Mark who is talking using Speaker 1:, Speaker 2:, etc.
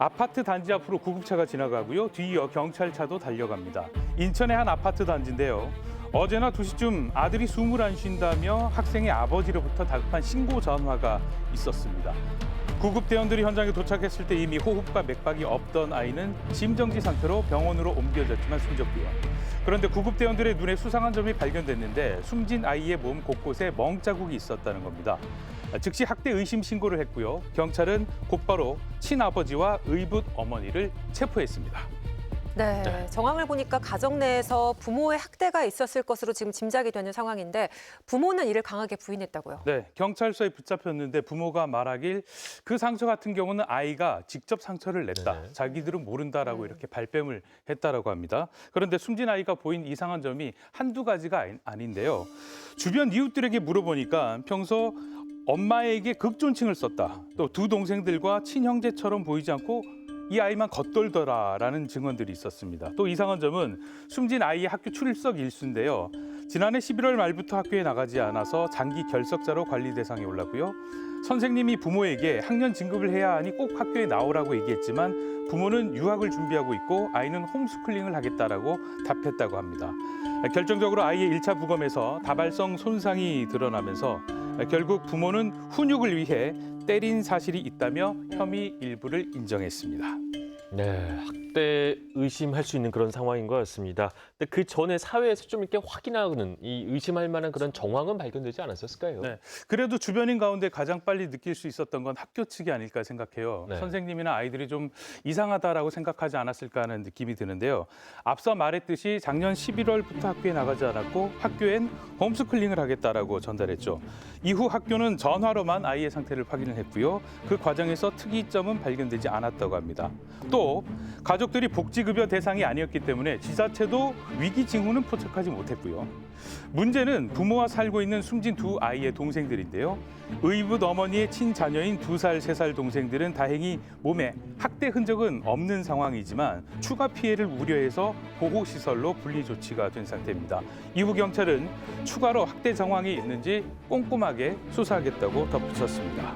Speaker 1: 아파트 단지 앞으로 구급차가 지나가고요. 뒤이어 경찰차도 달려갑니다. 인천의 한 아파트 단지인데요. 어제나 2시쯤 아들이 숨을 안 쉰다며 학생의 아버지로부터 다급한 신고 전화가 있었습니다. 구급대원들이 현장에 도착했을 때 이미 호흡과 맥박이 없던 아이는 심정지 상태로 병원으로 옮겨졌지만 숨졌고요. 그런데 구급대원들의 눈에 수상한 점이 발견됐는데 숨진 아이의 몸 곳곳에 멍자국이 있었다는 겁니다. 즉시 학대 의심 신고를 했고요. 경찰은 곧바로 친아버지와 의붓 어머니를 체포했습니다.
Speaker 2: 네, 정황을 보니까 가정 내에서 부모의 학대가 있었을 것으로 지금 짐작이 되는 상황인데 부모는 이를 강하게 부인했다고요.
Speaker 1: 네, 경찰서에 붙잡혔는데 부모가 말하길 그 상처 같은 경우는 아이가 직접 상처를 냈다.
Speaker 3: 네네.
Speaker 1: 자기들은 모른다라고 이렇게 발뺌을 했다라고 합니다. 그런데 숨진 아이가 보인 이상한 점이 한두 가지가 아닌데요. 주변 이웃들에게 물어보니까 평소 엄마에게 극존칭을 썼다. 또 두 동생들과 친형제처럼 보이지 않고 이 아이만 겉돌더라라는 증언들이 있었습니다. 또 이상한 점은 숨진 아이의 학교 출석 일수인데요. 지난해 11월 말부터 학교에 나가지 않아서 장기 결석자로 관리 대상에 올랐고요. 선생님이 부모에게 학년 진급을 해야 하니 꼭 학교에 나오라고 얘기했지만 부모는 유학을 준비하고 있고 아이는 홈스쿨링을 하겠다라고 답했다고 합니다. 결정적으로 아이의 1차 부검에서 다발성 손상이 드러나면서 결국 부모는 훈육을 위해 때린 사실이 있다며 혐의 일부를 인정했습니다.
Speaker 3: 네, 학대 의심할 수 있는 그런 상황인 것 같습니다. 근데 그 전에 사회에서 좀 이렇게 확인하는 이 의심할 만한 그런 정황은 발견되지 않았었을까요?
Speaker 1: 네, 그래도 주변인 가운데 가장 빨리 느낄 수 있었던 건 학교 측이 아닐까 생각해요.
Speaker 3: 네.
Speaker 1: 선생님이나 아이들이 좀 이상하다라고 생각하지 않았을까 하는 느낌이 드는데요. 앞서 말했듯이 작년 11월부터 학교에 나가지 않았고 학교엔 홈스쿨링을 하겠다라고 전달했죠. 이후 학교는 전화로만 아이의 상태를 확인을 했고요. 그 과정에서 특이점은 발견되지 않았다고 합니다. 또 가족들이 복지급여 대상이 아니었기 때문에 지자체도 위기 징후는 포착하지 못했고요. 문제는 부모와 살고 있는 숨진 두 아이의 동생들인데요. 의붓 어머니의 친자녀인 2살, 3살 동생들은 다행히 몸에 학대 흔적은 없는 상황이지만 추가 피해를 우려해서 보호시설로 분리 조치가 된 상태입니다. 이후 경찰은 추가로 학대 정황이 있는지 꼼꼼하게 수사하겠다고 덧붙였습니다.